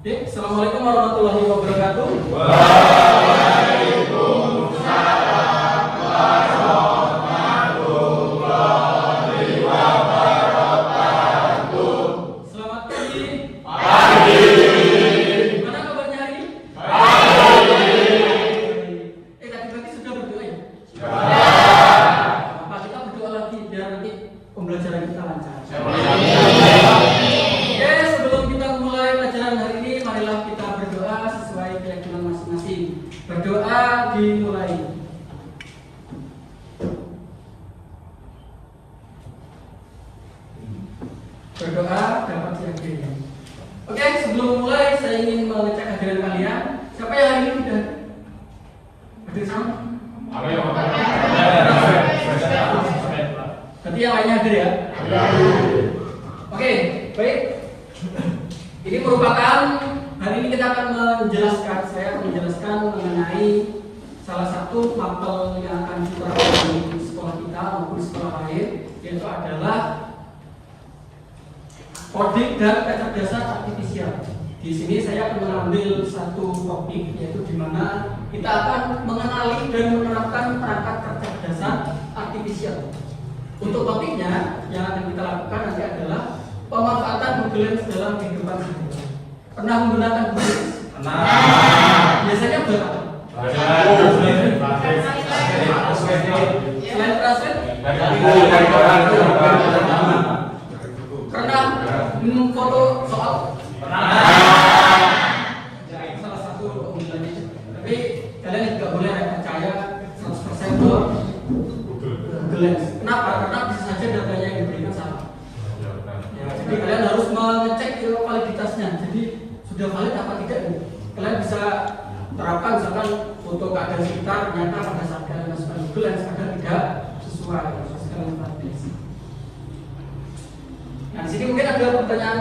Oke, Assalamualaikum warahmatullahi wabarakatuh. Waalaikumsalam warahmatullahi wabarakatuh. Selamat pagi. Pagi. Gimana kabarnya hari ini? Baik. Tadi sudah berdoa ya? Sudah. Apa kita berdoa lagi biar nanti pembelajaran kita lancar. Oke, sebelum kita mulai pelajaran hari ini, marilah kita berdoa sesuai keyakinan masing-masing. Berdoa dimulai. Berdoa dapat diakhiri. Oke, sebelum mulai saya ingin mengecek hadiran kalian. Siapa yang hari ini sudah hadir sama? Berarti yang lainnya hadir ya? Oke, baik. Ini merupakan hari ini kita akan saya akan menjelaskan mengenai salah satu mapel yang akan diterapkan di sekolah kita maupun di sekolah lain, yaitu adalah coding dan kecerdasan artifisial. Di sini saya akan mengambil satu topik, yaitu di mana kita akan mengenali dan menerapkan perangkat kecerdasan artifisial. Untuk topiknya yang akan kita lakukan nanti adalah pemanfaatan Google Lens dalam kehidupan sehari-hari. Pernah menggunakan Google Lens? Pernah. Biasanya berapa? Selain translate? Pernah foto soal? Salah satu keunggulannya. Tapi kalian juga boleh percaya 100% ke Google Lens. Kenapa? Karena bisa saja datanya yang diberikan salah. Ya, jadi kalian harus mengecek validitasnya. Jadi sudah valid apa tidak nih? Kalian bisa terapkan misalkan foto keadaan sekitar, ternyata pada saat kalian masukkan Google Lens ada tidak sesuai. Terus kalian validasi. Nah, di sini mungkin ada pertanyaan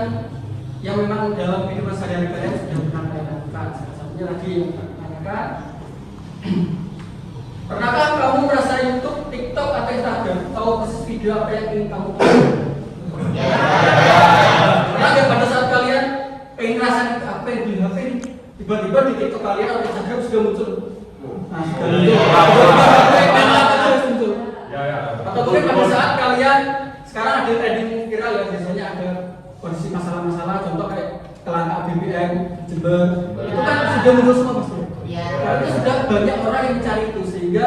yang memang dalam kehidupan sehari-hari kalian sudah pernah kalian lakukan. Salah satunya tadi yang tanyakan. Pernahkah kamu merasa YouTube, TikTok, atau Instagram tahu persis video apa yang ingin kamu tonton? Pernah nggak pada saat kalian pengen ngerasain apa yang di HP ini, tiba-tiba di TikTok kalian atau Instagram sudah muncul? Nah, sudah muncul. Atau mungkin pada saat kalian sekarang ada trending viral ya, biasanya ada kondisi masalah-masalah, contoh kayak kelangkaan BBM, Jember, itu kan sudah muncul semua pasti. Karena itu sudah banyak orang yang mencari itu, sehingga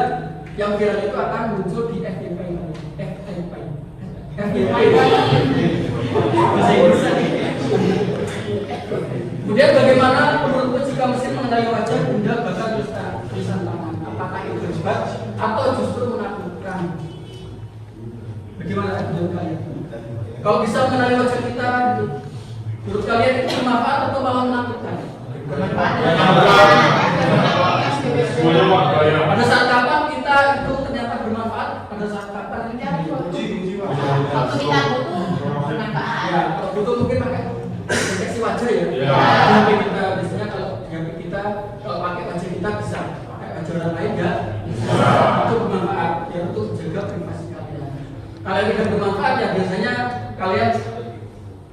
yang viral itu akan muncul di FYP. Bahasa Inggris. Kemudian bagaimana menurutmu jika mesin mengenali wajah benda bahkan tulisan tangan? Apakah itu hebat atau justru menakutkan? Bagaimana menurut kalian? Kalau bisa mengenali wajah kita, menurut kalian itu bermanfaat atau malah menakutkan? Pada saat kapan kita itu ternyata bermanfaat? Pada saat kapan ini waktu kita butuh bermanfaat. Ya, kalau butuh mungkin pakai deteksi wajah ya. Tapi kita biasanya kalau HP kita kalau pakai wajah kita bisa, pakai wajah orang lain enggak? Itu bermanfaat ya untuk jaga privasi kalian. Kalau tidak bermanfaat ya biasanya kalian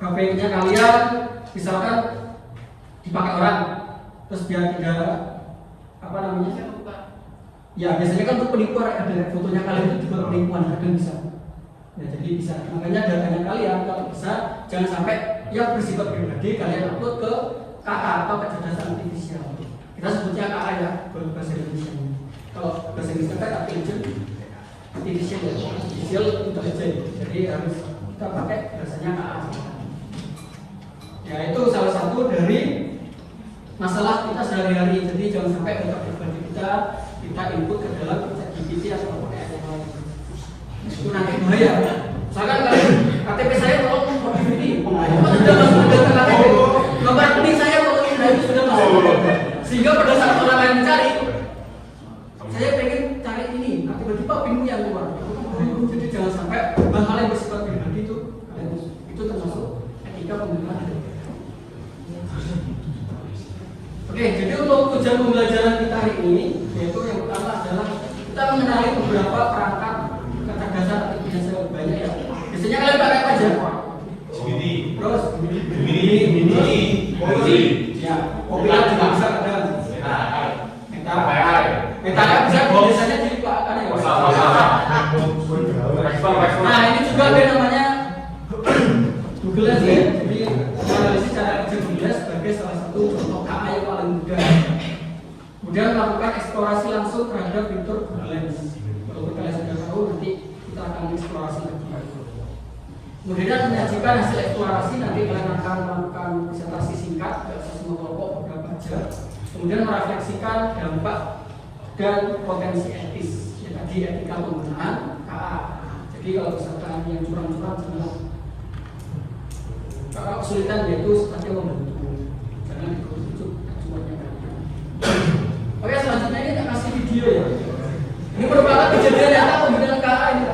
HP-nya kalian misalkan dipakai orang, terus dia tidak apa namanya? Ya biasanya kan untuk penipuan ada fotonya kalian itu juga penipuan kadang bisa. Ya, jadi bisa makanya datanya kalian kalau bisa jangan sampai yang bersifat pribadi kalian upload ke KA atau kecerdasan artifisial. Kita sebutnya KA ya kalau bahasa Indonesia. Kalau bahasa Inggris kan artificial intelligence. Jadi harus kita pakai bahasanya KA. Ya itu salah satu dari masalah kita sehari-hari. Jadi jangan sampai data pribadi kita input ke dalam ChatGPT atau AI yang lain. Itu nanti bahaya. Misalkan KTP saya tolong modif ini, sudah masuk ke data KTP. Nomor rekening saya tolong itu sudah masuk. Sehingga pada saat orang lain mencari, saya pengen cari ini, tiba-tiba pinmu yang keluar. Jadi jangan sampai hal-hal yang bersifat pribadi itu termasuk etika penggunaan. Oke, jadi untuk tujuan pembelajaran kita hari ini, yaitu yang pertama adalah kita mengenali beberapa perangkat kecerdasan artifisial banyak ya. Biasanya kalian pakai apa aja? Gemini. Terus Gemini. ya. Kemudian menyajikan hasil eksplorasi, nanti kalian akan melakukan presentasi singkat semua kelompok beberapa jam. Kemudian merefleksikan dampak dan potensi etis, ya tadi etika penggunaan KA. Jadi kalau misalkan yang curang-curang jangan. Kalau kesulitan yaitu seperti membantu, jangan ikut-ikut acuannya kalian. Oke, selanjutnya ini kita kasih video ya. Ini merupakan kejadian nyata penggunaan KA ini.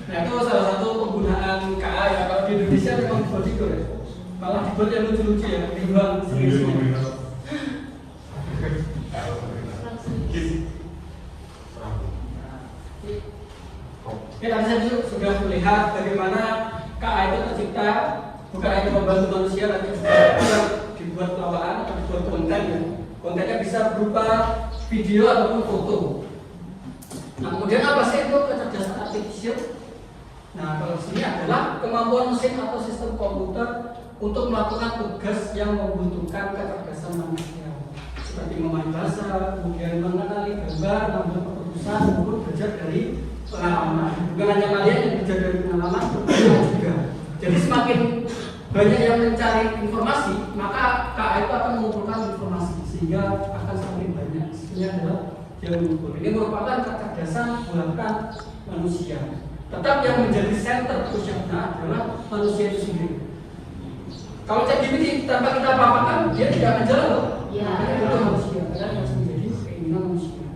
Nah itu salah satu penggunaan KA ya, kalau di Indonesia memang dibuat itu ya, malah dibuat yang lucu-lucu ya, timbang serius. Oke, tadi saya sudah melihat bagaimana KA itu tercipta bukan hanya membantu manusia, tapi juga dibuat lawakan atau dibuat konten ya. Kontennya bisa berupa video ataupun foto. Nah, kemudian apa sih itu kecerdasan artificial? Nah, kalau di sini adalah kemampuan mesin atau sistem komputer untuk melakukan tugas yang membutuhkan kecerdasan manusia, seperti memahami bahasa, kemudian mengenali gambar, mengambil keputusan, maupun belajar dari pengalaman. Bukan hanya kalian yang belajar dari pengalaman, tapi juga. Jadi semakin banyak yang mencari informasi, maka KA itu akan mengumpulkan informasi sehingga akan semakin banyak. Ini adalah yang mengumpul. Ini merupakan kecerdasan buatan manusia. Tetap yang menjadi center pusatnya adalah manusia itu sendiri. Kalau ChatGPT tanpa kita apa-apakan, dia tidak akan jalan loh. Ya. Karena itu manusia, karena harus menjadi keinginan manusia.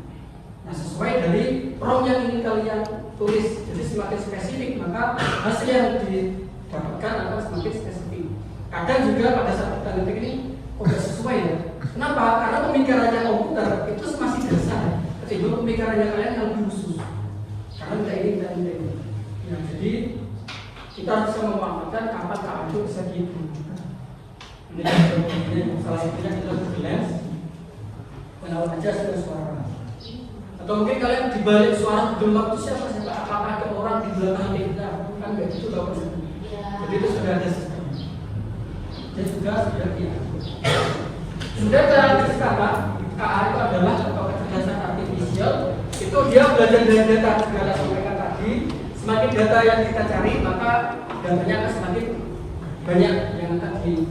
Nah, sesuai dari prompt yang ingin kalian tulis, jadi semakin spesifik maka hasil yang didapatkan akan semakin spesifik. Kadang juga pada saat kita ngetik ini tidak sesuai ya. Kenapa? Karena pemikirannya komputer itu masih dasar, ketimbang pemikirannya kalian yang lebih khusus. Karena tidak ini, tidak ini. Nah, jadi kita harus bisa memanfaatkan kapan KA itu bisa digunakan. Ini salah satunya kita freelance, kenal aja sudah suara. Atau mungkin kalian dibalik suara gelap itu siapa? Apakah ada orang di belakang kita? Kan nggak gitu loh. Jadi itu sudah ada sistem. Dan juga sudah diatur. Sudah cara sekarang KA itu adalah atau kecerdasan artifisial. Itu dia belajar dari data segala sampaikan tadi. Semakin data yang kita cari, maka datanya akan semakin banyak yang akan kalian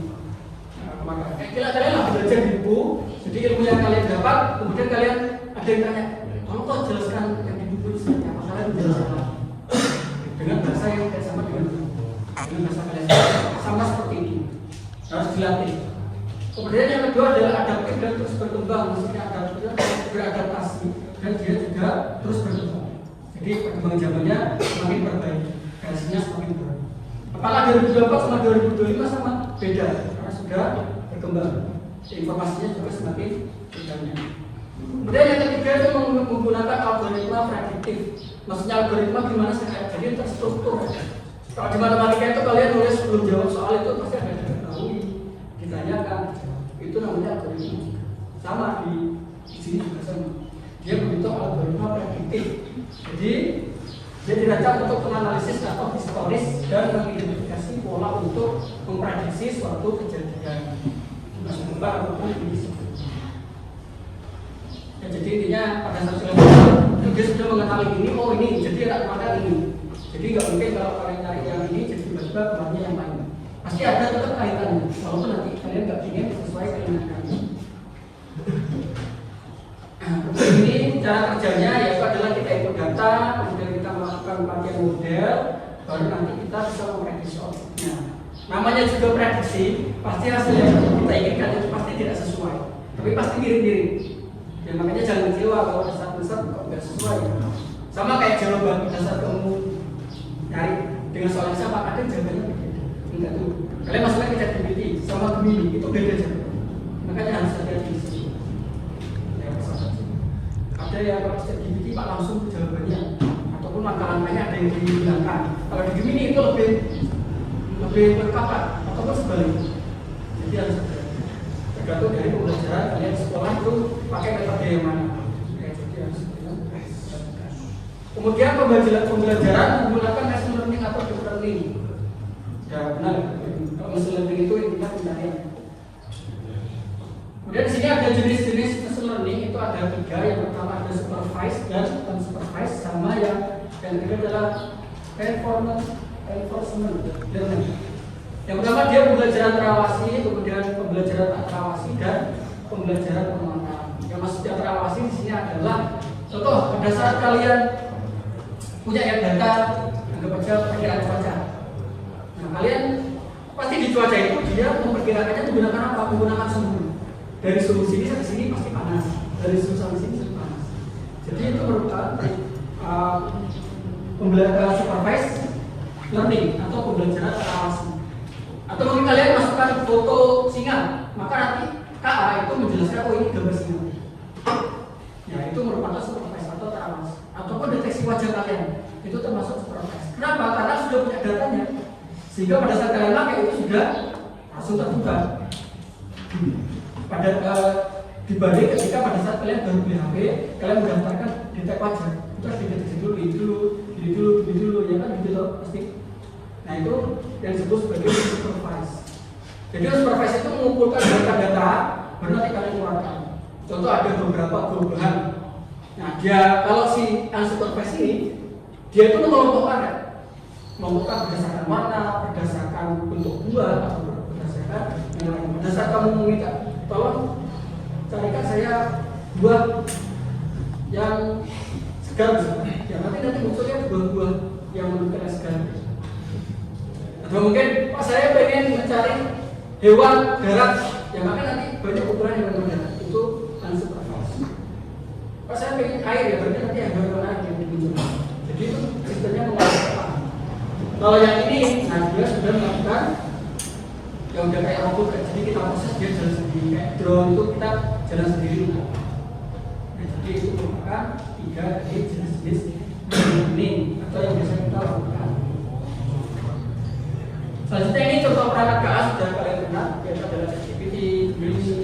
lah belajar di buku. Jadi ilmu yang kalian dapat, kemudian kalian ada yang tanya, tolong kok jelaskan yang di buku itu seperti apa? Kalian menjelaskan dengan bahasa yang tidak sama dengan bahasa kalian sama seperti ini. Harus dilatih. Kemudian yang kedua adalah adaptif dan terus berkembang. Maksudnya adaptif beradaptasi dan dia juga terus berkembang. Jadi perkembangan zamannya semakin berbaik, versinya semakin baru. Apakah 2024 sama 2025 sama? Beda, karena sudah berkembang. Informasinya juga semakin banyak. Kemudian yang ketiga itu menggunakan algoritma prediktif. Maksudnya algoritma gimana sih? Jadi terstruktur. Kalau di matematika itu kalian nulis sebelum jawab soal itu pasti ada diketahui, ditanyakan. Itu namanya algoritma. Sama di sini juga sama. Dia membentuk algoritma prediktif. Jadi dia dirancang untuk menganalisis atau historis dan mengidentifikasi pola untuk memprediksi suatu kejadian, masuk gempa ataupun kondisi. Ya, jadi intinya pada saat itu dia sudah mengetahui ini, oh ini, jadi anak kemarin ini. Jadi nggak mungkin kalau kalian cari yang ini, jadi tiba-tiba keluarnya yang lain. Pasti ada tetap kaitannya, walaupun nanti kalian nggak ingin sesuai keinginan kalian. Ini cara kerjanya yaitu adalah kita input data, kemudian kita melakukan pelatihan model, baru nanti kita bisa memprediksi outputnya. Namanya juga prediksi, pasti hasil yang kita inginkan itu pasti tidak sesuai, tapi pasti mirip-mirip. Ya makanya jangan kecewa kalau ada satu kok nggak sesuai. Sama kayak jawaban pada saat kamu nyari dengan soal yang sama, ada jawabannya berbeda. Enggak tuh. Kalian masukkan ke ChatGPT sama Gemini itu beda jawaban. Makanya harus hati-hati di sini. Ada yang kalau ChatGPT Pak langsung jawabannya ataupun langkah-langkahnya ada yang dihilangkan. Kalau di Gemini itu lebih lengkap ataupun sebaliknya. Jadi harus tergantung dari pembelajaran kalian sekolah itu pakai metode yang mana. Ya, jadi harus kemudian pembelajaran menggunakan machine learning atau deep learning. Ya benar. Kalau machine learning itu intinya pencarian. Kemudian di sini ada jenis-jenis machine learning, itu ada 3. Yang pertama ada supervised dan unsupervised, sama yang ketiga adalah reinforcement learning. Yang pertama dia pembelajaran terawasi, kemudian pembelajaran tak terawasi dan pembelajaran penguatan. Yang maksudnya terawasi di sini adalah contoh pada saat kalian punya yang data, anggap aja perkiraan cuaca. Nah kalian pasti di cuaca itu dia memperkirakannya menggunakan apa? Menggunakan suhu. Dari suhu sini sampai sini pasti panas, dari suhu sampai sini pasti panas. Jadi itu merupakan pembelajaran supervised learning atau pembelajaran terawasi. Atau mungkin kalian masukkan foto singa, maka nanti KA itu menjelaskan oh ini gambar singa. Ya itu merupakan supervised atau terawasi. Ataupun deteksi wajah kalian itu termasuk supervised. Kenapa? Karena sudah punya datanya, sehingga pada saat kalian pakai itu sudah langsung terbuka. Pada dibanding ketika pada saat kalian baru beli HP, kalian mendaftarkan detek wajah, itu harus dideteksi dulu, ini dulu, ya kan gitu loh pasti. Nah itu yang disebut sebagai supervise. Jadi supervisi itu mengumpulkan data-data, baru nanti kalian keluarkan. Contoh ada beberapa perubahan. Nah dia kalau si unsupervised ini, dia itu mengelompokkan berdasarkan warna, berdasarkan bentuk buah, atau berdasarkan kamu meminta tolong carikan saya buah yang segar misalnya. Ya nanti munculnya buah-buah yang menunjukkan segar. Atau mungkin Pak saya pengen mencari hewan darat, yang maka nanti banyak ukuran hewan darat itu unsupervised. Pak saya pengen air, ya berarti nanti ada hewan air yang muncul. Jadi itu sistemnya mengelompokkan. Kalau yang ini, nah dia sudah melakukan yang udah kayak robot, jadi kita proses dia jalan sendiri, kayak drone itu kita jalan sendiri. Nah, jadi itu merupakan 3 dari jenis-jenis learning atau yang biasa kita lakukan. Selanjutnya ini contoh perangkat KA sudah kalian kenal, yaitu adalah ChatGPT, Gemini,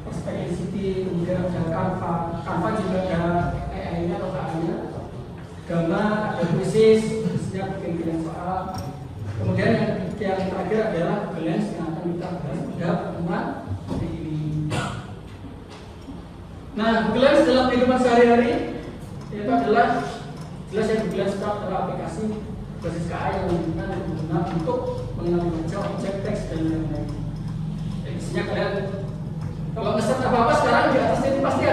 Perplexity, kemudian ada Canva juga ada AI-nya atau AI-nya, Gamma, ada Quizzes, bikin soal. Kemudian yang terakhir adalah Google Lens yang akan kita bahas pada pertemuan hari ini. Nah, Google Lens dalam kehidupan sehari-hari itu adalah jelas yang Google Lens adalah aplikasi basis KA yang digunakan untuk mengenali wajah, objek, teks dan lain-lain. Isinya kalian kalau ngeset apa-apa sekarang di atasnya itu pasti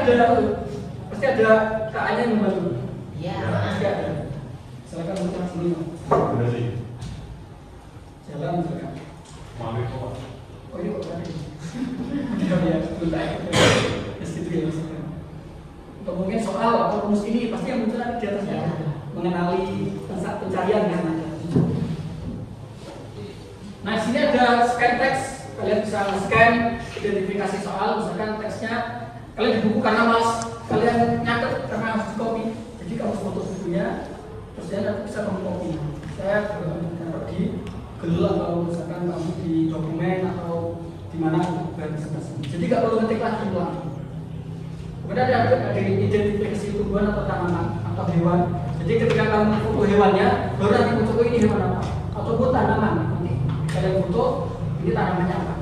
ada KA-nya yang membantu. Iya. Pasti ada. Silakan untuk sini. Jalan silakan. Mami kok. Oh ini kok tadi. Ya, tuntai. Itu ya maksudnya. Untuk mungkin soal atau rumus ini pasti yang muncul di atasnya. Mengenali pencarian kan. Nah, sini ada scan teks. Kalian bisa scan identifikasi soal, misalkan teksnya kalian di buku karena malas kalian nyatet karena harus di copy. Jadi kamu foto bukunya, terus dia nanti bisa kamu copy. Saya taruh di Google atau misalkan kamu di dokumen atau di mana bahan presentasi. Jadi nggak perlu ngetik lagi ulang. Kemudian ada identifikasi tumbuhan atau tanaman atau hewan. Jadi ketika kamu foto hewannya, baru nanti muncul ini hewan apa, ataupun tanaman. Nanti kalian foto ini tanamannya apa,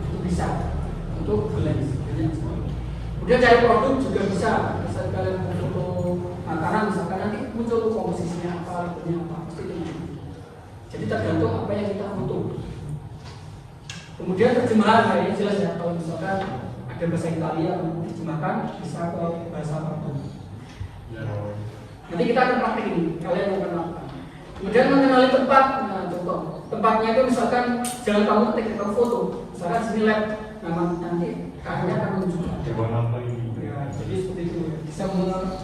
itu bisa untuk Lens. Kemudian cari produk juga bisa. Misalnya kalian foto makanan, misalkan nanti muncul komposisinya apa, bentuknya apa, pasti itu. Jadi tergantung apa yang kita foto. Kemudian terjemahan, nah ini jelas ya. Kalau misalkan ada bahasa Italia, terjemahkan bisa ke bahasa apapun. Nanti kita akan praktik ini, kalian akan lakukan. Kemudian mengenali tempat, nah contoh tempatnya itu misalkan jangan kamu ketik, kamu foto. Misalkan sini lab, nah nanti kakaknya akan menunjukkan. Ya, jadi seperti itu bisa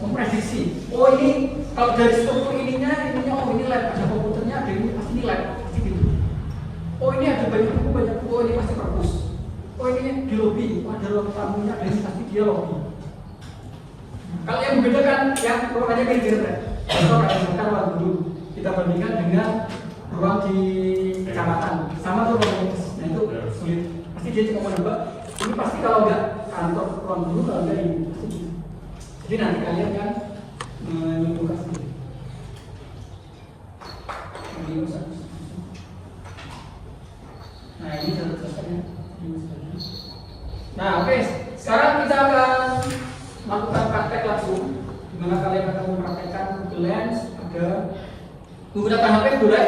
memprediksi. Oh ini kalau dari struktur ininya oh ini lab, ada komputernya, ada ini pasti ini lab, pasti gitu. Oh ini ada banyak buku, oh ini pasti perpus. Oh ini di lobby, oh, ada ruang tamunya, ada ini pasti dia lobby. Kalau yang membedakan yang ruangannya kayak gitu, contoh kayak misalkan ruang guru kita bandingkan dengan ruang di kecamatan, sama tuh ruang nah itu sulit. Pasti dia cuma menebak. Ini pasti kalau nggak kantor ruang guru kalau nggak ini pasti gitu. Jadi nanti kalian kan menentukan sendiri. Nah ini contoh contohnya. Nah oke, sekarang kita akan melakukan praktek langsung, di mana kalian akan mempraktekkan Google Lens. Ada menggunakan HP boleh,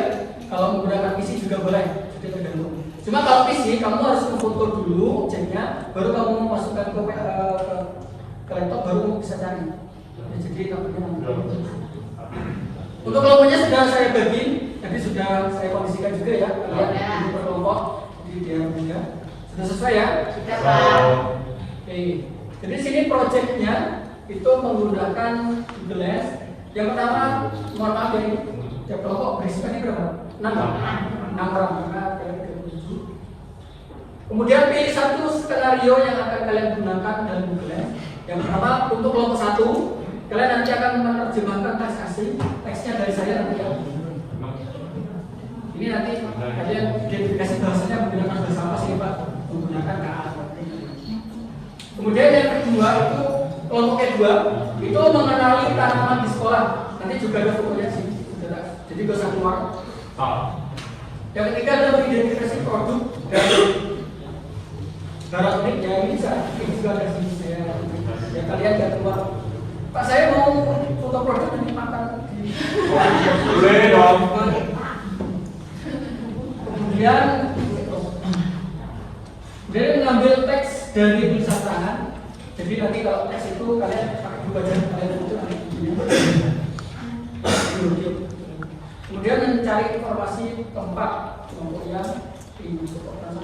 kalau menggunakan PC juga boleh, jadi tergantung. Cuma kalau PC kamu harus memfoto dulu objeknya, baru kamu memasukkan ke laptop, baru kamu bisa cari. Ya, jadi takutnya nanti. Untuk kelompoknya sudah saya bagi, tadi sudah saya kondisikan juga ya, kalian ini per kelompok, jadi dia punya sudah selesai ya. Sudah Pak. Oke. Jadi sini proyeknya itu menggunakan Google Lens. Yang pertama, mohon maaf ya ini, tiap kelompok berisikannya berapa? 6 orang, karena kalian 37. Kemudian pilih satu skenario yang akan kalian gunakan dalam Google Lens. Yang pertama, untuk kelompok 1, kalian nanti akan menerjemahkan teks asing, teksnya dari saya nanti ya. Ini nanti kalian identifikasi bahasanya menggunakan bahasa apa sih Pak? Menggunakan KA. Kemudian yang kedua itu kelompok kedua itu mengenali tanaman di sekolah. Nanti juga ada fotonya sih, jadi gak usah keluar. Yang ketiga adalah identifikasi produk Dan barang unik ya ini juga ada sini saya. Ya kalian nggak keluar. Pak saya mau foto produk nanti makan di. Boleh dong. Kemudian mengambil teks dari tulisan tangan. Jadi nanti kalau teks itu kalian pakai dua jari kalian itu nanti kemudian mencari informasi tempat kelompok yang dimasukkan.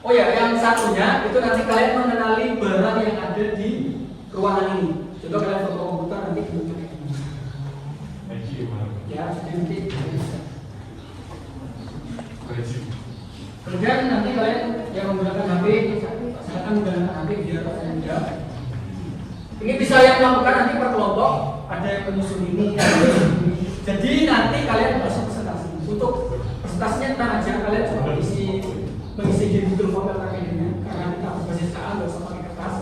Oh ya, yang satunya itu nanti kalian mengenali barang yang ada di ruangan ini. Contoh kalian foto komputer nanti ditunjuk. Ya, nanti. Kemudian nanti kalian yang menggunakan HP, silakan menggunakan HP biar mudah. Ini bisa yang melakukan nanti per kelompok, ada yang menyusun ini, ada yang menyusun ini. Jadi nanti kalian masuk presentasi. Untuk presentasinya tenang aja, kalian cuma mengisi di Google Form LKPD-nya, karena kita berbasis KA nggak usah pakai kertas.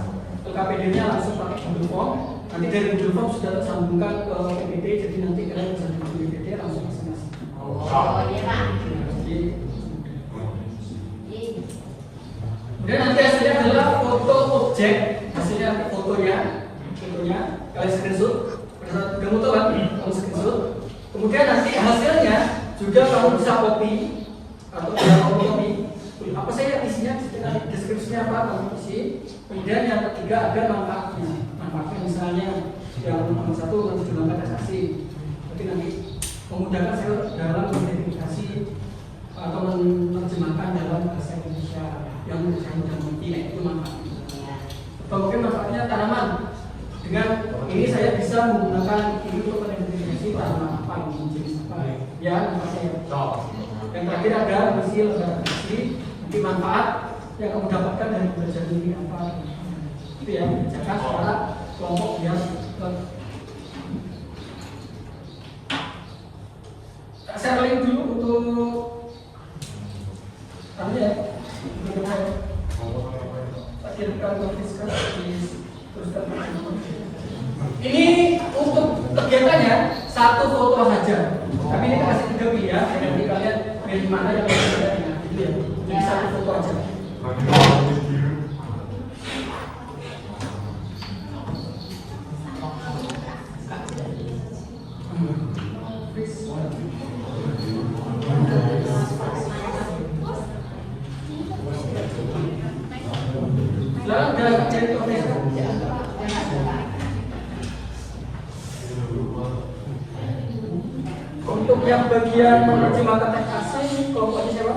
LKPD-nya langsung pakai Google Form. Nanti dari Google Form sudah tersambungkan ke PPT, jadi nanti kalian bisa di PPT langsung presentasi. Oh iya Pak. Kemudian nanti hasilnya adalah foto objek, hasilnya fotonya kalian screenshot, kamu tahu kan? Kamu screenshot. Kemudian nanti hasilnya juga kamu bisa copy atau tidak kamu copy. Apa saja isinya, deskripsinya apa kamu isi. Kemudian yang ketiga ada manfaatnya misalnya yang nomor 1 menjelaskan transaksi. Jadi nanti memudahkan saya dalam mengidentifikasi atau menerjemahkan dalam bahasa Indonesia yang saya mudah mengerti, itu manfaatnya. Atau mungkin manfaatnya tanaman. Dengan ini saya bisa menggunakan ini untuk mengidentifikasi tanaman apa ini jenis apa. Ya, manfaatnya. Yang terakhir ada misi lebarasi, nanti manfaat yang kamu dapatkan dari belajar ini apa. Itu ya, jangan secara kelompok biar saya link dulu untuk kami ya. Ini untuk kegiatannya satu foto saja. Tapi ini kasih 3 pilihan. Jadi kalian pilih mana yang kalian gitu ya. Jadi satu foto aja. Lalu dalam jadi untuk yang bagian menerjemahkan teks asing, kelompoknya siapa?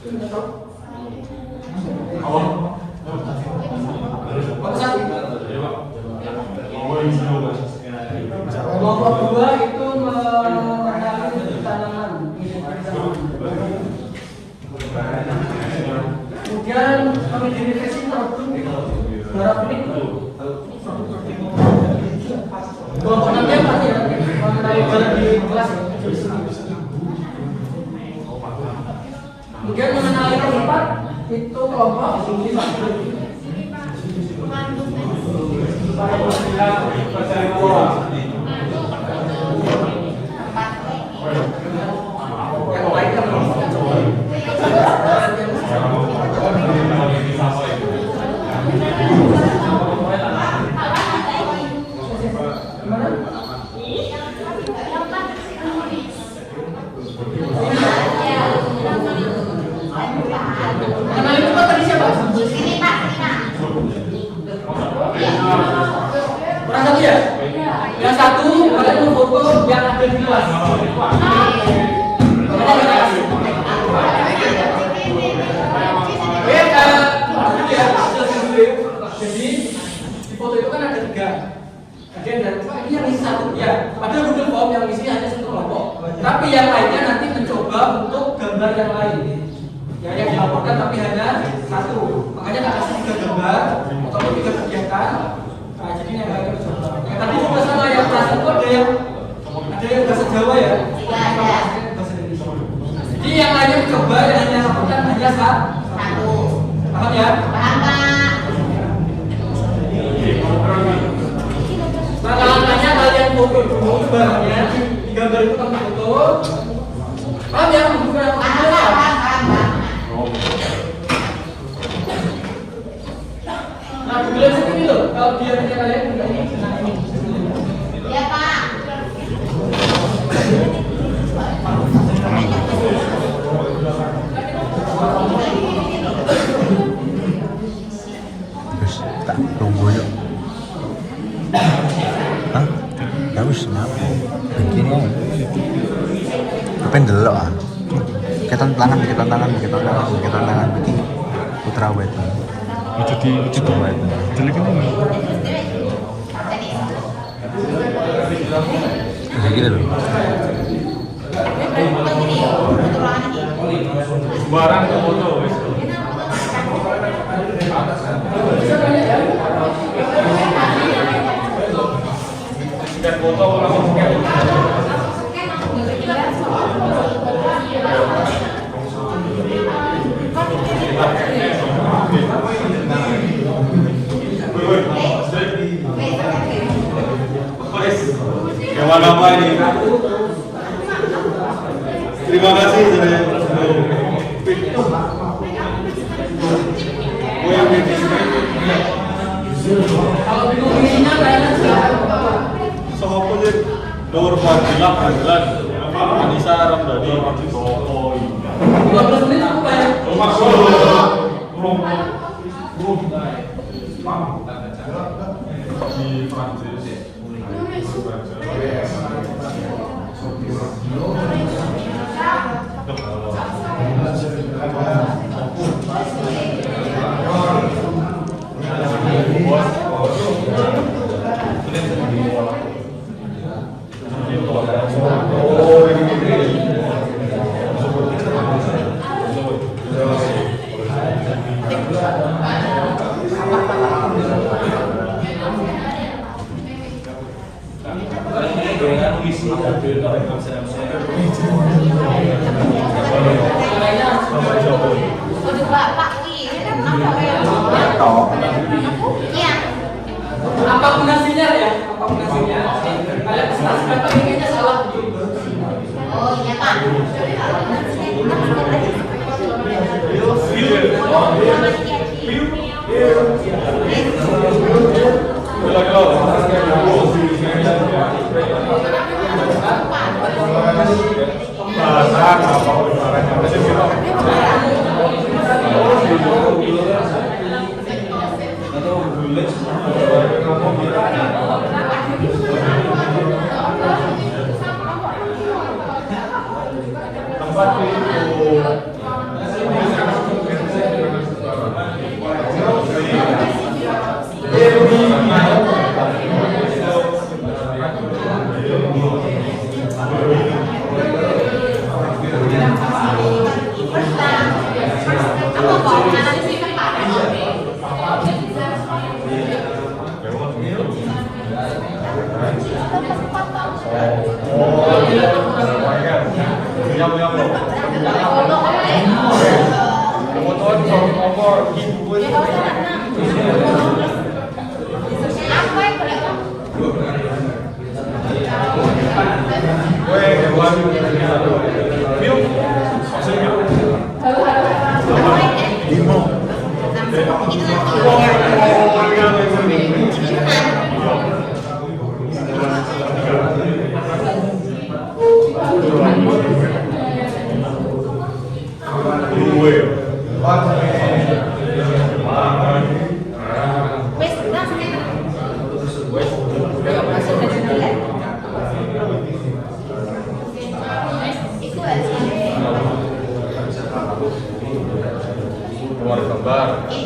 Tidak tahu. Kelompok 2 itu mengenali tanaman. Kemudian mengidentifikasi produk barang unik. Kelompok 6 ya Pak ya, mengenai barang di kelas ya. Kemudian mengenali tempat itu kelompok 5. Yang lain kan kenalin tempat tadi siapa? Ini Pak, Orang satu ya? Yang satu kalian memfoto yang ada di kelas. Jadi di foto itu kan ada 3. Ada yang dari ini yang isi 1 ya. Padahal Google Form yang isi hanya 1 kelompok. Tapi yang lainnya nanti mencoba untuk gambar yang lain. Ya yang dilaporkan tapi hanya 1. Makanya tak kasih 3 gambar atau 3 kegiatan. Nah, jadi yang lain mencoba. Yang tadi juga sama yang kelas itu ada yang bahasa Jawa ya. Bahasa Indonesia. Jadi yang lainnya mencoba yang hanya laporkan hanya 1. Paham ya? Paham Pak. Langkah-langkahnya kalian foto dulu barangnya, di gambar itu kamu foto. Paham ya? Bukan. Nah, kemudian seperti itu. Kalau dia punya kalian enggak ini. Ya, Pak. Terus tak tunggu yuk. Hah? Ya wis nyapu. Begini ya. Kepen delok ah. Keton tangan iki putra wet. Itu wet. Jelek ini. Begini loh. Sembarang ke foto wis. Dan foto langsung scan. Nama ini. Terima kasih saya. Kalau bingung ininya kalian Sopo sih? Nur Fadilah Fadilan. Anissa Ramdhani. 12 menit apa ya? Di Prancis. Apapun hasilnya ya, apapun hasilnya. Kalian presentasikan tapi kayaknya salah. Oh, iya, Pak.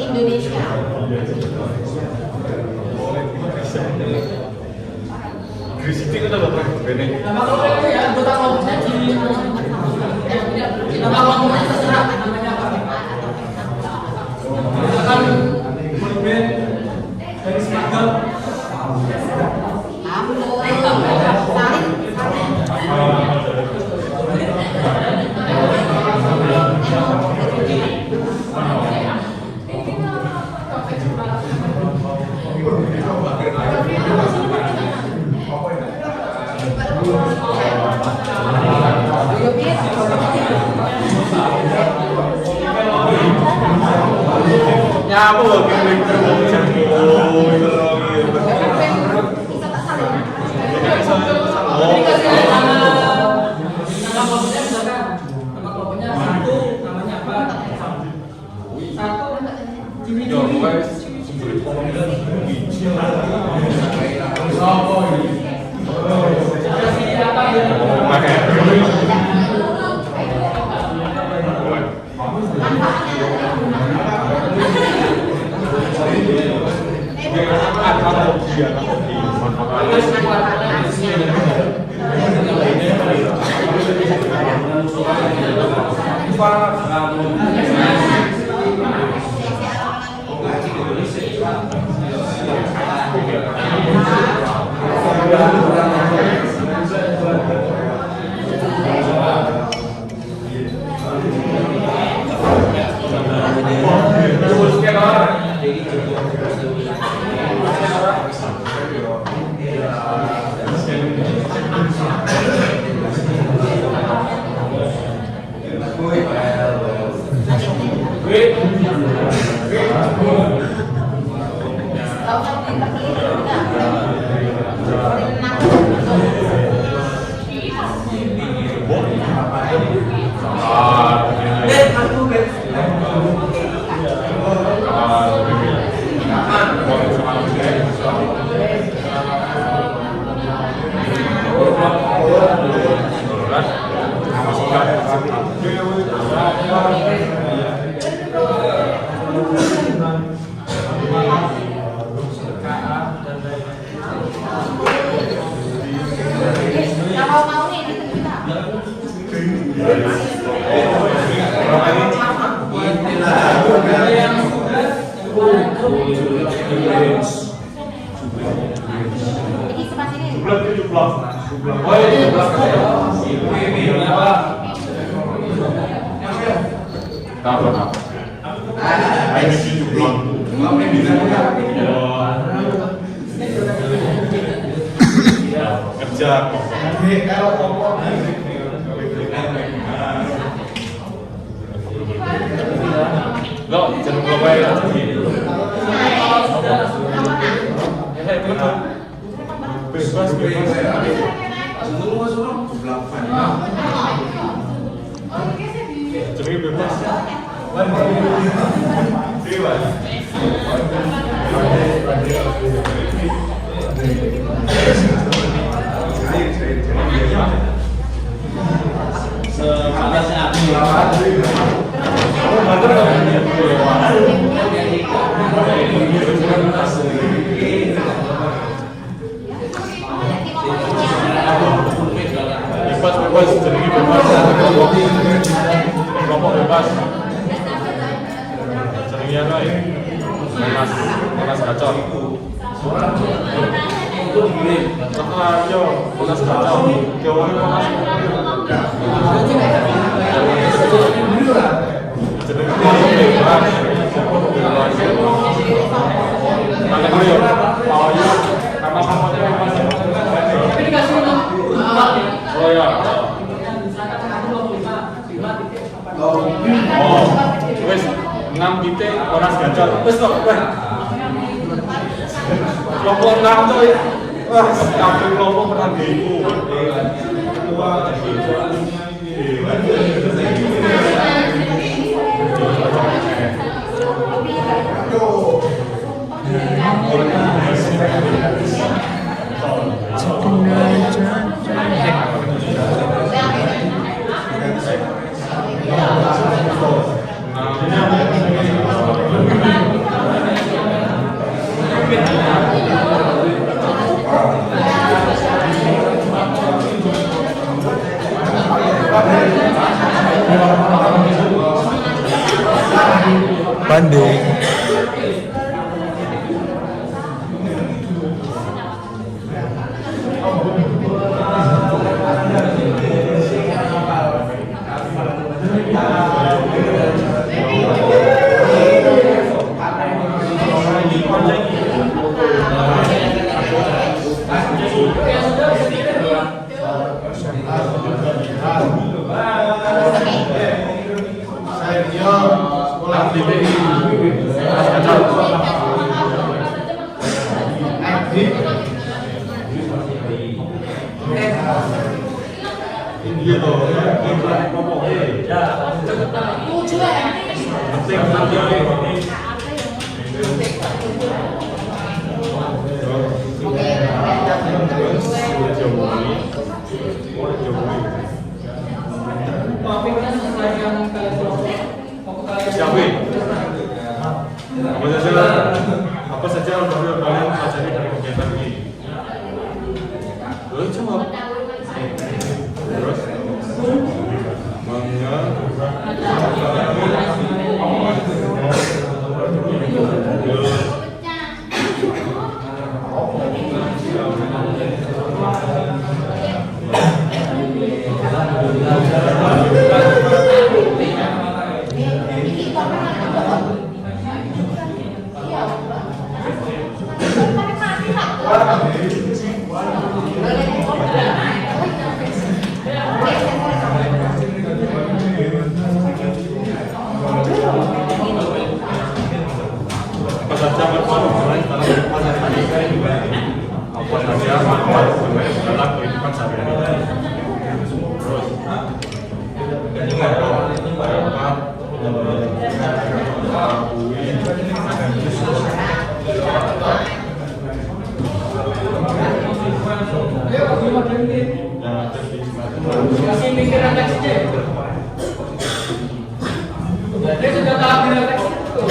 Indonesia. Kristi itu udah berapa bene? Nama kelompoknya ya, anggota kelompoknya di nama kelompoknya terserah namanya apa. Misalkan Mulben dari Semanggal. apa lagi yang terjadi? Oh, itu lagi. Nama kelompoknya misalkan, nama kelompoknya satu, namanya apa? Satu, cimi-cimi. Kasih apa ya? Kalau mau nih nanti kita. Ini sepas ini. Kerja kok. Lo jangan lupa ya. Bebas bebas. Jadi bebas. Bebas. Sepantasnya aku Bebas bebas jadi bebas. Kelompok bebas. Seringnya kan panas panas kacau. Ayo panas kacau. Jauh panas. Jadi bebas. Mana dulu ya? Oh ya, sama-sama bebas. Tapi dikasih nomor. Oh ya. Oh, wes 6 titik panas gacor. Wes kok. Kelompok 6 tuh. Wah, kabeh kelompok pernah diiku. Bandung. Sekolah di Topiknya sesuai yang kalian apa saja yang kalian pelajari dari kegiatan ini? Terus jawab. Terus dalam kehidupan sehari-hari. Terus kasih mikir refleksinya. Dia sudah tahu refleksi itu.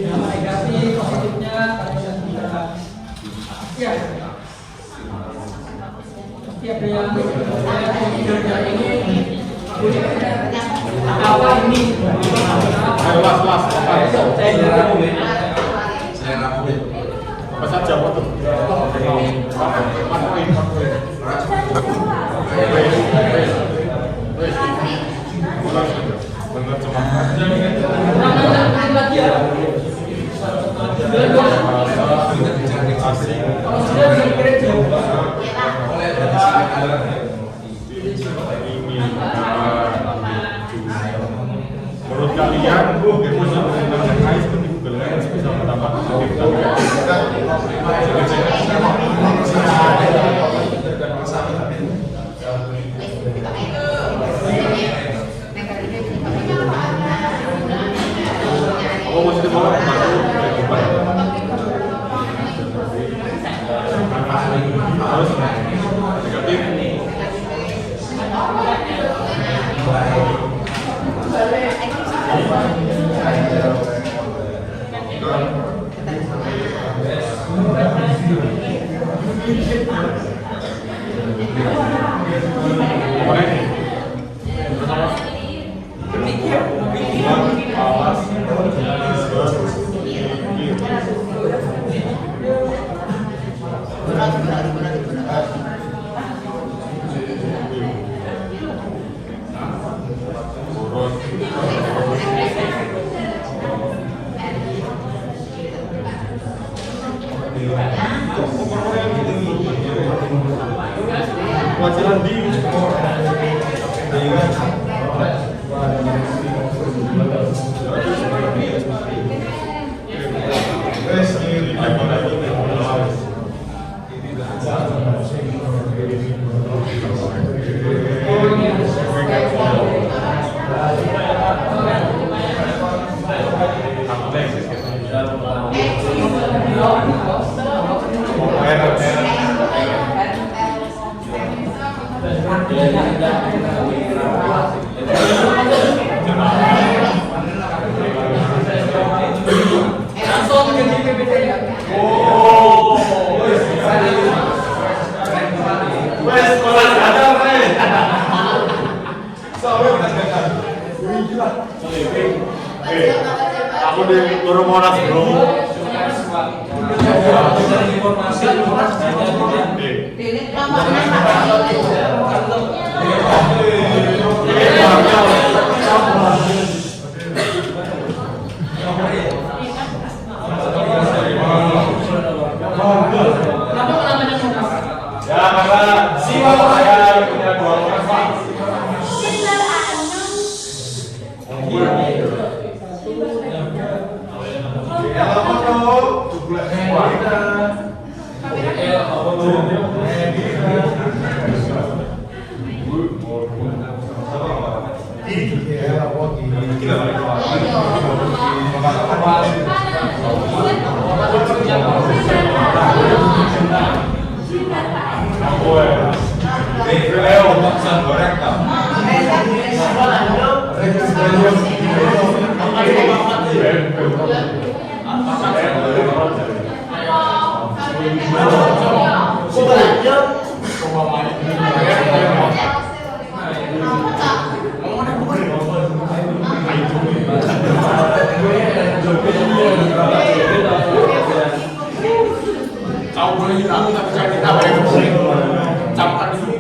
Negasi positifnya ya. Pasti ada yang kerja ini apa ini? apa saja foto? Menurut kalian, game yang menggunakan AI seperti Google Lens bisa mendapat Wajaran di aku di Loro Monas bro. Informasi Kelompok 6 Ya, karena siwa saya punya 2 orang Pak. Kau boleh hilang tapi jangan ditawarin pusing. Camkan dulu.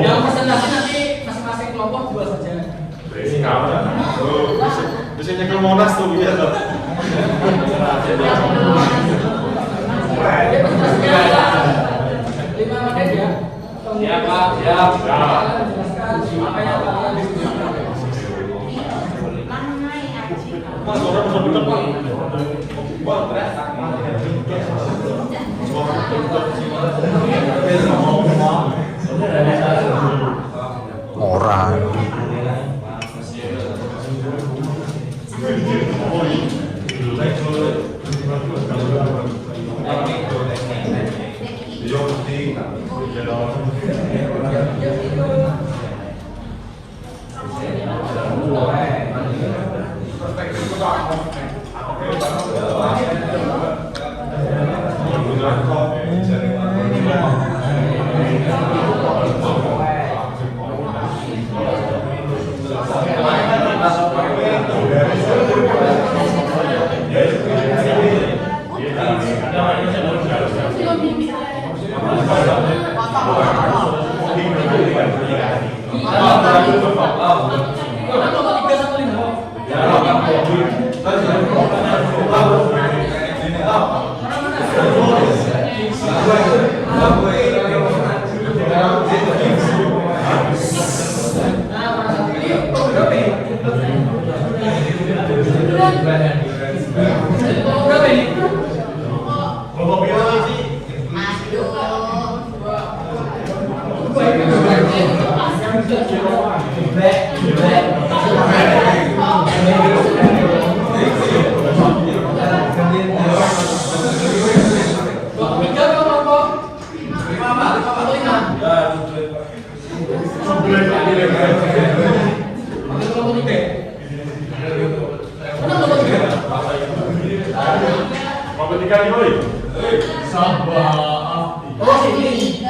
Yang presentasi nanti masing-masing kelompok 2 saja. Bisa nyekel Monas tuh gitu tuh. Dia presentasinya 5 menit ya. Siap Pak, siap. Jelaskan apa yang kalian diskusikan. Mas, orang bisa bikin Pak. Orang. Bapak tiga nih, boy. Oh, sini.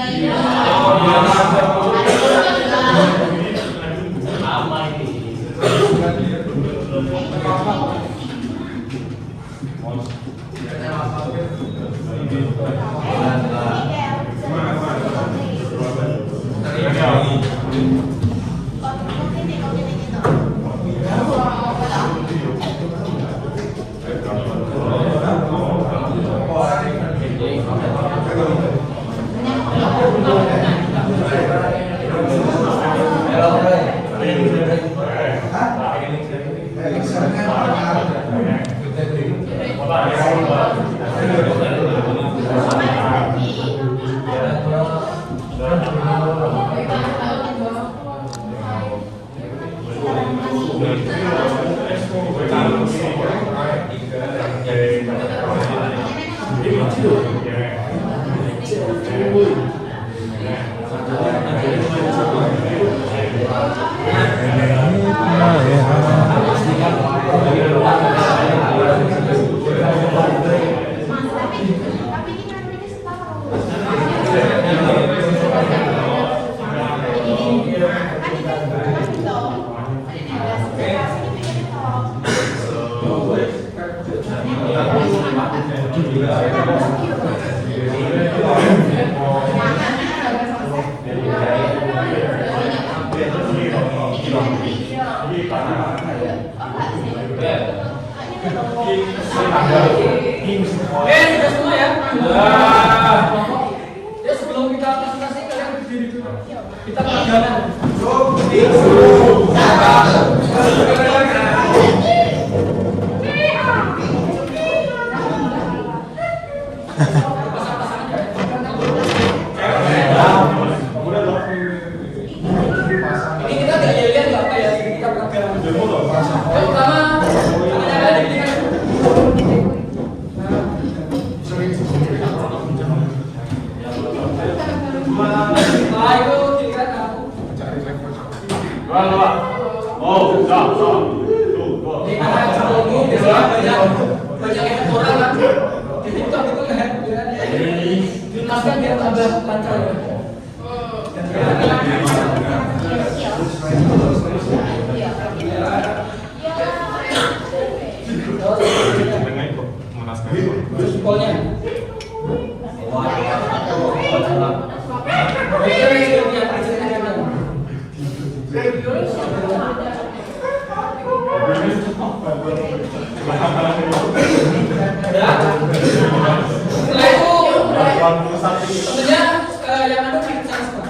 Sudah semua ya? Ya sebelum kita presentasi kalian berdiri dulu. Kita pelajaran. Ini kita nggak lihat nggak apa ya? Kita pelajaran. Yang pertama, ada di biar tambah lancar. Polnya. Setelah itu tentunya yang ada di sana semua.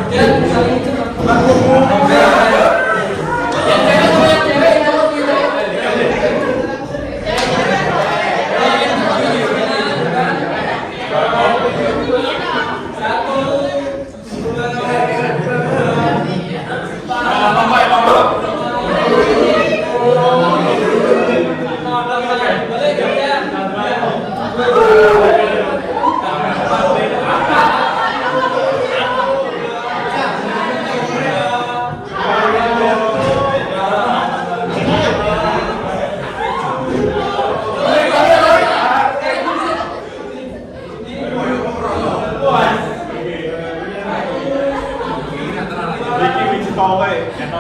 Dan saling itu. Yang cewek yang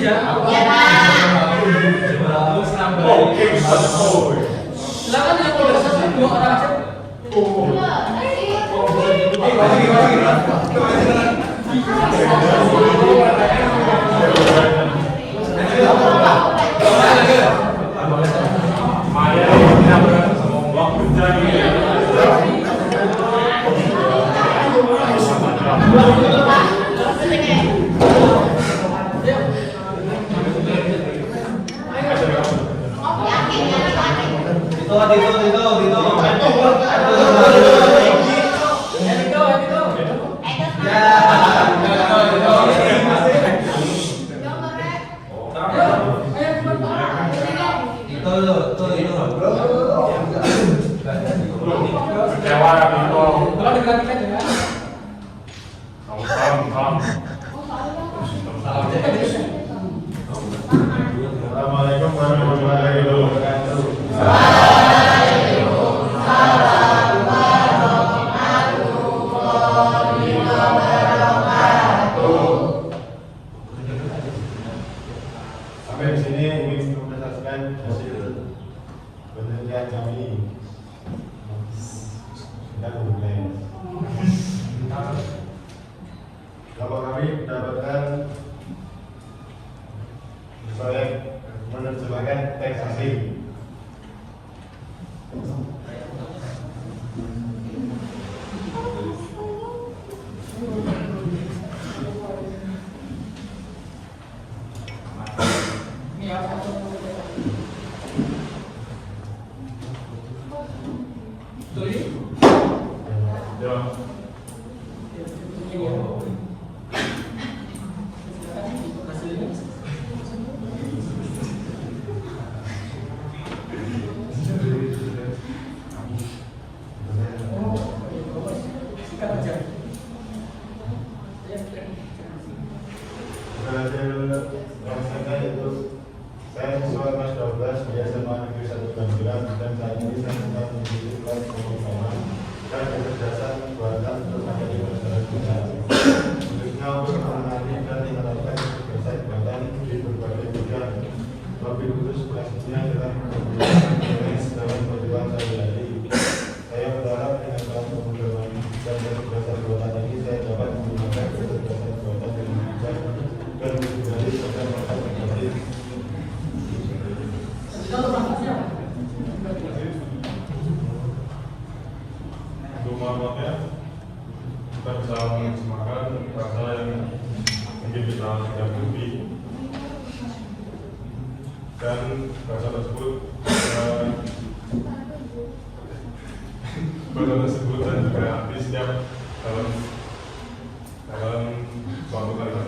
ya. Iya, Pak. Silakan yang kalau satu dua orang aja. Assalamualaikum warahmatullahi wabarakatuh. Sampai di sini ingin mempresentasikan hasil penelitian kami dan UNES. Kalau kami mendapatkan proyek menerjemahkan teks asing. Saya siswa kelas 12 di SMA Negeri 1 Banjuran dan saat ini saya sedang mengikuti kelas pemrograman dan kecerdasan buatan untuk menjadi masyarakat. Khususnya untuk mengenali dan menerapkan kecerdasan buatan di berbagai bidang. Lebih khusus kelasnya dalam penggunaan dalam perjuangan sehari-hari. Saya berharap dengan kelas pemrograman dan kecerdasan buatan ini saya dapat menggunakan kecerdasan buatan dengan bijak dan menjadi serta-merta menjadi untuk manfaatnya kita bisa menerjemahkan bahasa yang mungkin kita tidak mengerti dan bahasa tersebut dan juga arti setiap dalam suatu kalimat.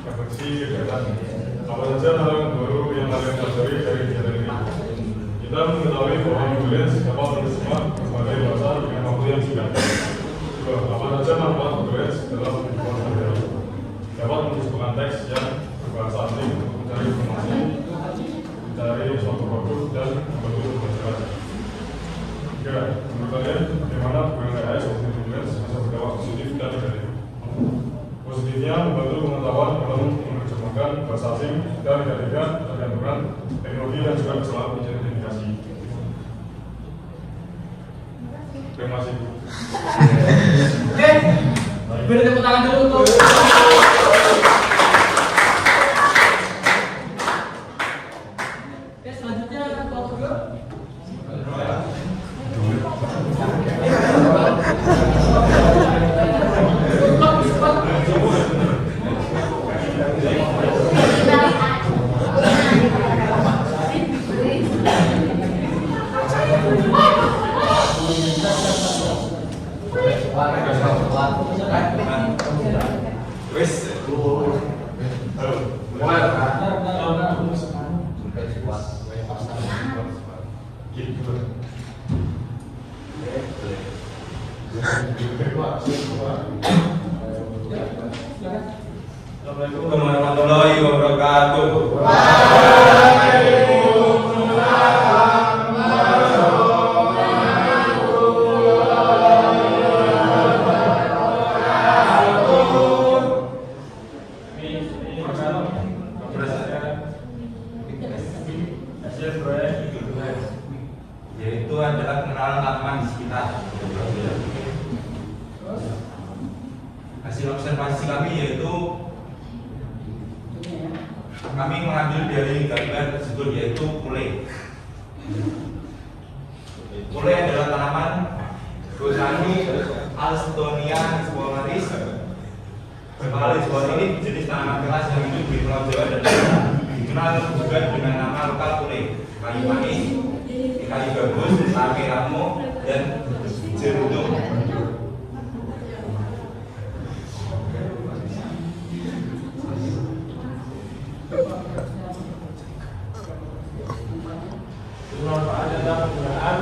Refleksi kegiatan. Apa saja hal yang baru yang kalian pelajari dari kegiatan ini? Kita mengetahui bahwa menulis dapat menerjemah berbagai bahasa dengan waktu yang singkat. Apa saja manfaat menulis dalam kehidupan sehari-hari? Dapat menerjemahkan teks yang berbahasa asing untuk mencari informasi, mencari suatu produk dan membantu pembelajaran. Ya, menurut kalian bagaimana penggunaan AI seperti menulis bisa berdampak positif dan negatif? Positifnya membantu pengetahuan dalam menerjemahkan bahasa asing dan negatifnya tergantung teknologi dan juga kesalahan identifikasi. Terima kasih. Oke, beri tepuk tangan dulu untuk selanjutnya kelompok kedua. Assalamualaikum warahmatullahi wabarakatuh. wabarakatuh. Yaitu adalah pengenalan tanaman di sekitar. Hasil observasi kami yaitu kami mengambil dari gambar tersebut yaitu pule. Pule adalah tanaman Rosani Alstonia spolaris. Spolaris ini jenis tanaman keras yang hidup di Pulau Jawa dan dikenal juga dengan nama lokal pule, kayu manis, kayu gabus, same ramo, dan jerudung. Manfaat adalah penggunaan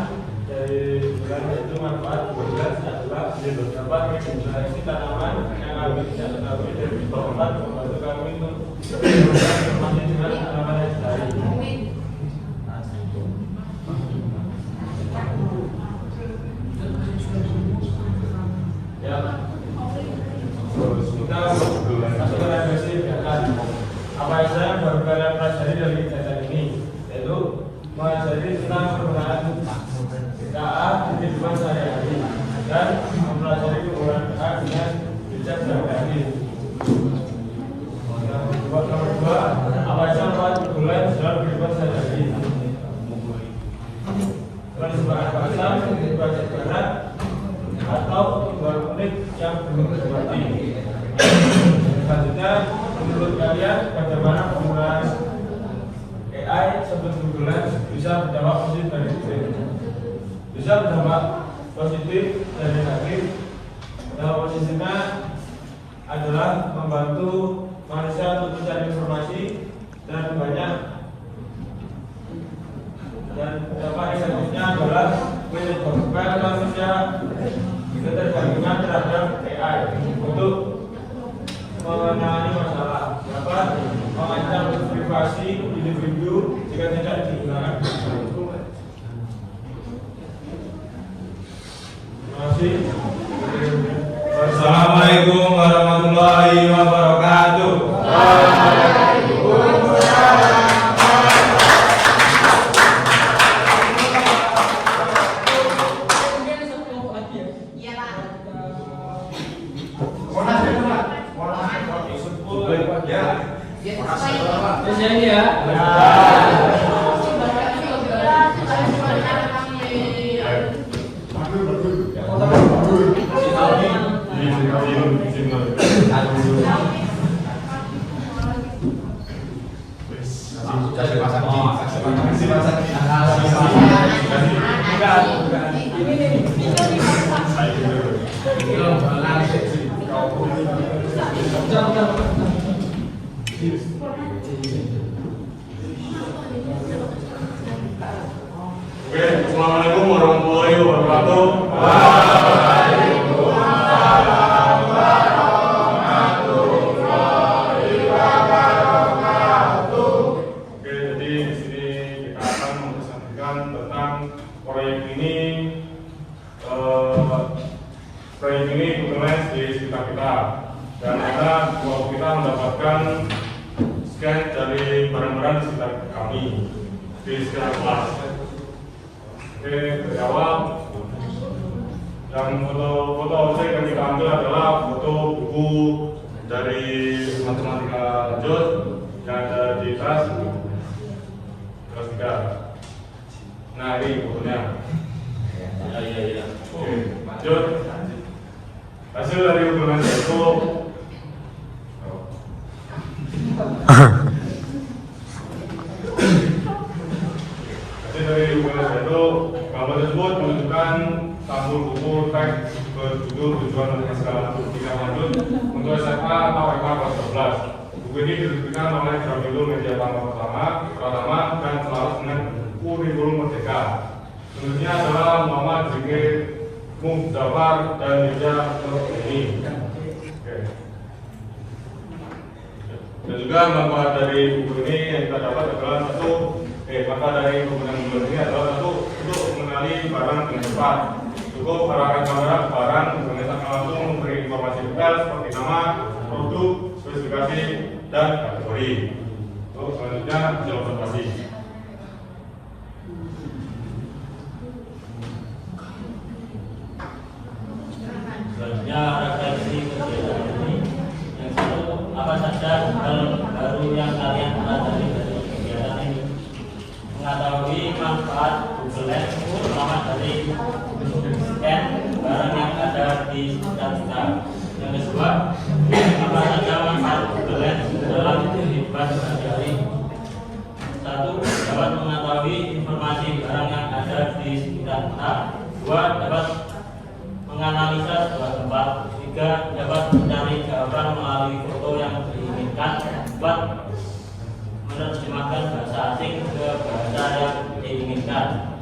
dari bulan itu manfaat bergas adalah dapat regenerasi tanaman yang kami tidak ketahui dari tempat membantu kami untuk informasi dengan tanaman yang dari. Ya, kita masuk ke revisi data. Apa saja yang baru kalian pelajari dari data ini, yaitu mempelajari tentang penggunaan KA di kehidupan sehari-hari dan mempelajari penggunaan KA dengan bijak dan berani. Nomor dua, apa saja manfaat bulan dalam kehidupan sehari-hari. Persembahan bahasa, bahasa barat, atau dua unik yang belum terbukti. Selanjutnya, menurut kalian bagaimana penggunaan AI sebelum bulan bisa berdampak positif dan negatif? Bisa berdampak positif dan negatif. Dalam posisinya adalah membantu manusia untuk mencari informasi dan banyak. Dan dampak negatifnya adalah menyebabkan manusia ketergantungan terhadap AI untuk menangani masalah, dapat mengancam privasi individu jika tidak digunakan. Terima kasih. Assalamualaikum warahmatullahi wabarakatuh. Iya, Pak. Biasanya ini ya. Oke, assalamualaikum warahmatullahi wabarakatuh. Oke, jadi di sini kita akan mempresentasikan tentang proyek ini. Proyek ini kebetulan di sekitar kita, dan ada dua kita mendapatkan scan dari barang-barang di sekitar kami di sekitar kelas. Oke, dari awal yang foto objek yang kita ambil adalah foto buku dari matematika lanjut yang ada di kelas 3. Nah, ini fotonya. Iya. Oke, lanjut. Hasil dari hubungan itu gambar tersebut menunjukkan sampul buku teks berjudul tujuan dan segala tindak lanjut untuk SMA atau SMA kelas 12. Buku ini diterbitkan oleh Gramedia Media Pratama dan selaras dengan kurikulum Merdeka. Penulisnya adalah Muhammad Zikir Muzdafar dan Media ini. Oke. juga manfaat dari buku ini yang kita dapat adalah manfaat dari penggunaan Google ini adalah satu untuk mengenali barang dengan cepat. Cukup arahkan kamera ke barang dengan langsung memberi informasi detail seperti nama, produk, spesifikasi, dan kategori. Selanjutnya hasil observasi. Selanjutnya refleksi kegiatan ini. Yang satu, apa saja hal baru yang kalian pelajari dari kegiatan ini? Mengetahui manfaat Google Lens, terutama dari scan barang yang ada di sekitar kita. Yang kedua, apa saja manfaat Google Lens dalam kehidupan sehari-hari? Satu, dapat mengetahui informasi barang yang ada di sekitar kita. Dua, dapat menganalisa sebuah tempat. Tiga, dapat mencari jawaban melalui foto yang diinginkan. Empat, menerjemahkan bahasa asing ke bahasa yang diinginkan.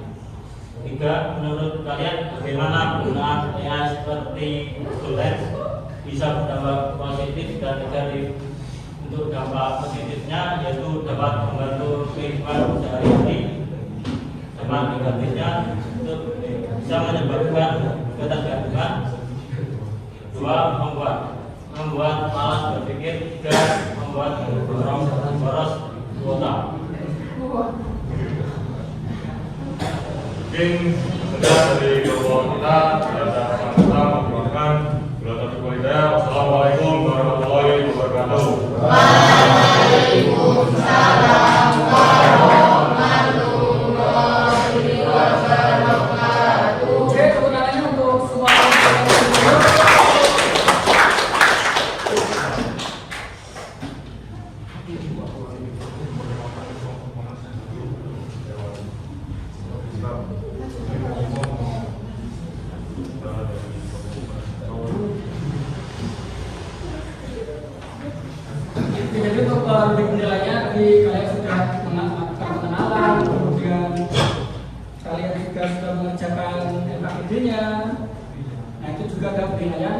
Tiga, menurut kalian bagaimana penggunaan AI seperti Google Lens bisa berdampak positif dan negatif? Untuk dampak positifnya yaitu dapat membantu kehidupan sehari-hari. Dampak negatifnya untuk bisa menyebabkan ketergantungan. Dua, membuat malas berpikir. Tiga, membuat boros kuota. Mungkin sekedar dari kelompok kita ada sama-sama mengucapkan Wassalamualaikum warahmatullahi wabarakatuh. Waalaikumsalam warahmatullahi wabarakatuh. Oke, tepuk tangannya untuk semua. Jadi untuk rubrik penilaiannya tadi kalian sudah melakukan pengenalan, kemudian kalian juga sudah mengerjakan LKPD-nya. Nah itu juga ada penilaian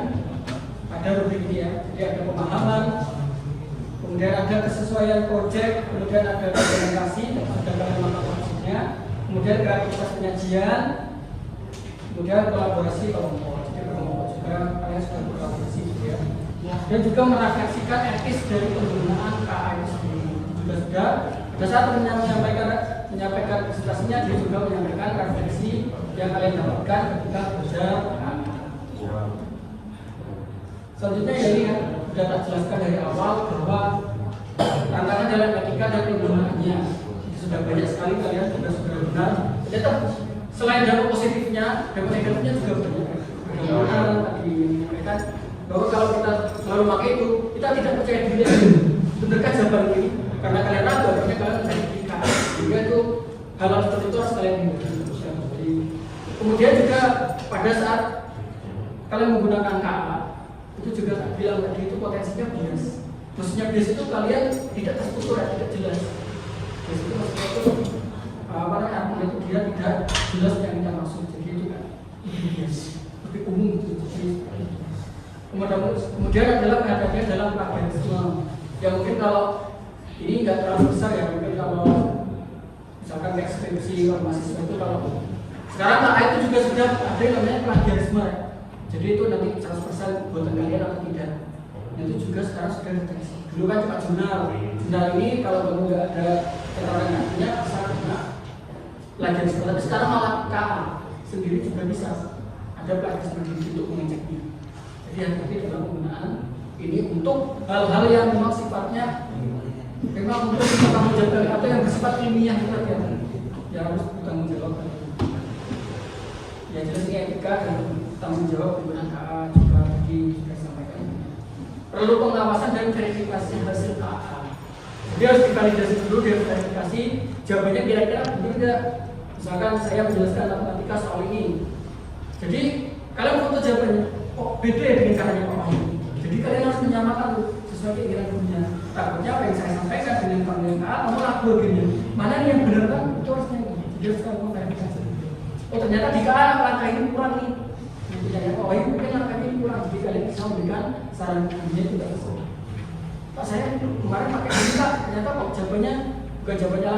pada rubrik ini ya. Jadi ada pemahaman, kemudian ada kesesuaian proyek, kemudian ada dokumentasi, ada kalian melakukan maksudnya, kemudian kreativitas penyajian, kemudian kolaborasi kelompok. Jadi kelompok juga kalian sudah berkolaborasi gitu ya. Dan juga merefleksikan etis dari penggunaan KA itu sendiri. Juga sudah pada saat menyampaikan presentasinya, dia juga menyampaikan refleksi yang kalian dapatkan ketika bekerja. Selanjutnya ya ini sudah tak jelaskan dari awal bahwa tantangan dalam etika dan penggunaannya sudah banyak sekali, kalian juga sudah benar. Ternyata selain dampak positifnya, dampak negatifnya juga banyak. Bagaimana tadi menyampaikan bahwa kalau kita selalu pakai itu, kita tidak percaya diri. Benarkah jawaban ini? Karena kalian ragu, akhirnya kalian mencertifikan. Sehingga itu hal-hal seperti itu harus kalian hindari. Kemudian juga pada saat kalian menggunakan KA, itu juga bilang tadi itu potensinya bias. Maksudnya bias itu kalian tidak terstruktur, tidak jelas. Bias itu maksudnya itu apa namanya? Itu dia tidak jelas yang kita maksud. Jadi itu kan bias, lebih umum gitu. Kemudian adalah menghadapinya dalam plagiarisme. Ya mungkin kalau ini nggak terlalu besar ya, mungkin kalau misalkan ekskripsi kalau mahasiswa itu kalau sekarang KA itu juga sudah ada yang namanya plagiarisme. Jadi itu nanti 100% buatan kalian atau tidak. Itu juga sekarang sudah deteksi. Dulu kan cuma jurnal. Jurnal ini kalau kamu nggak ada keterangan artinya bisa kena plagiarisme. Tapi sekarang malah KA sendiri juga bisa ada plagiarisme untuk mengeceknya. Jadi hati-hati dalam penggunaan ini untuk hal-hal yang memang sifatnya memang untuk bertanggung jawab atau yang bersifat ilmiah saja yang harus bertanggung jawab. Ya jelas ini etika dan tanggung jawab penggunaan KA juga sudah disampaikan. Perlu pengawasan dan verifikasi hasil KA. Jadi harus divalidasi dulu, diverifikasi jawabannya kira-kira benar tidak. Misalkan saya menjelaskan matematika soal ini. Jadi kalian foto jawabannya, kok beda ya dengan caranya Pak Wahyu. Jadi kalian harus menyamakan sesuai keinginan gurunya. Takutnya apa yang saya sampaikan dengan panggilan KA, kamu laku begini. Mana yang benar kan? Itu harusnya gitu. Jadi harus kamu verifikasi. Oh ternyata di KA langkah ini kurang nih. Jadi Pak Wahyu mungkin langkah ini kurang. Jadi kalian bisa memberikan saran gurunya juga sesuai. Pak saya kemarin pakai ini Pak, ternyata kok jawabannya bukan jawabannya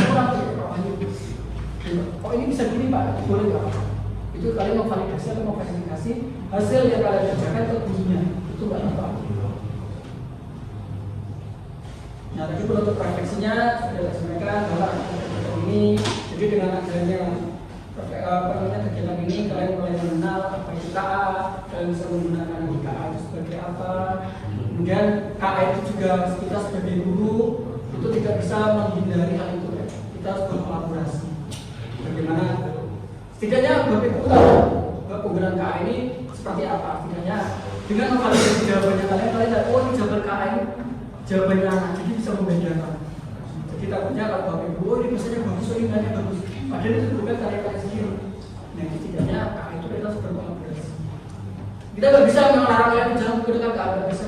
kurang ya Pak Wahyu. Kok ini bisa gini Pak, boleh nggak Pak? Itu kalian mau validasi atau mau verifikasi hasil yang kalian kerjakan ke gurunya, itu nggak apa. Nah tadi untuk refleksinya sudah disampaikan bahwa ini jadi dengan adanya kegiatan ini kalian mulai mengenal apa itu KA, kalian bisa menggunakan KA itu sebagai apa. Kemudian KA itu juga kita sebagai guru itu tidak bisa menghindari hal itu ya. Kita harus berkolaborasi. Bagaimana? Setidaknya Bapak Ibu tahu bahwa penggunaan KA ini seperti apa. Setidaknya dengan memvalidasi jawabannya kalian tahu oh ini jawaban KA ini jawabannya anak, jadi bisa membedakan. Jadi takutnya kalau Bapak Ibu oh ini biasanya bagus, oh ini nggak bagus. Padahal itu bukan karya kalian sendiri. Nah setidaknya KA itu kita harus berkolaborasi. Kita nggak bisa melarang kalian jangan menggunakan KA, nggak bisa.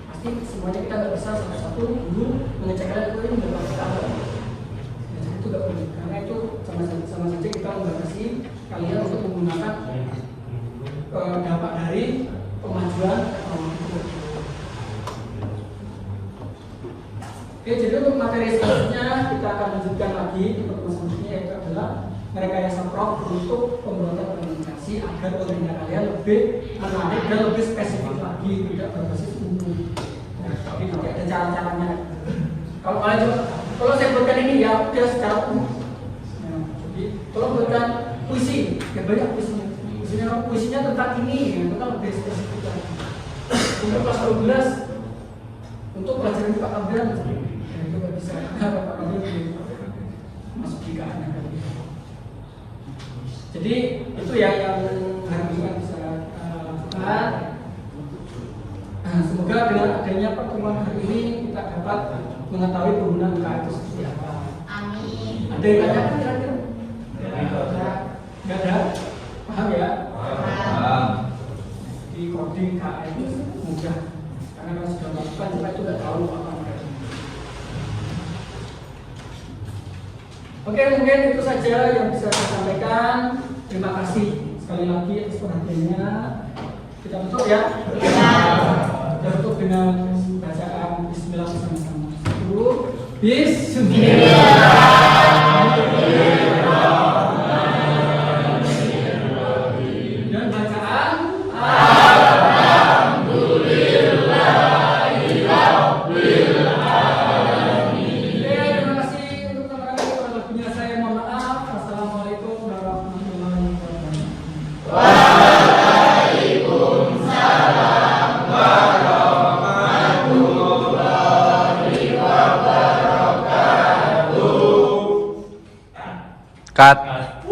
Pasti semuanya kita nggak bisa satu-satu dulu mengecek kalian itu ini nggak KA. Itu nggak boleh, karena itu sama saja kita membatasi kalian untuk menggunakan dampak dari kemajuan teknologi. Oke, jadi untuk materi selanjutnya kita akan lanjutkan lagi di pertemuan selanjutnya yaitu adalah rekayasa prop untuk pembuatan komunikasi agar kontennya kalian lebih menarik dan lebih spesifik lagi, tidak berbasis umum. Nah, tapi nanti ada cara-caranya. Kalau kalian coba, kalau saya buatkan ini ya udah secara umum. Nah, jadi kalau buatkan puisi, ya banyak puisinya. Puisinya tentang ini, ya, itu kan lebih spesifik lagi. Untuk kelas 12, untuk pelajaran Pak Abdan, ya itu nggak bisa. Pak Abdan masuk di KA. Jadi itu ya yang hari ini bisa lakukan. Semoga dengan adanya pertemuan hari ini kita dapat mengetahui penggunaan KA itu seperti apa. Amin. Ada yang tanya kan kira-kira? Nggak ada? Paham ya? Paham. Di coding KA itu mudah karena kalau sudah melakukan kita itu nggak tahu apa. Oke, mungkin itu saja yang bisa saya sampaikan. Terima kasih sekali lagi atas perhatiannya. Kita tutup ya. Kita tutup dengan bacaan Bismillah bersama-sama. Bismillah. Cut.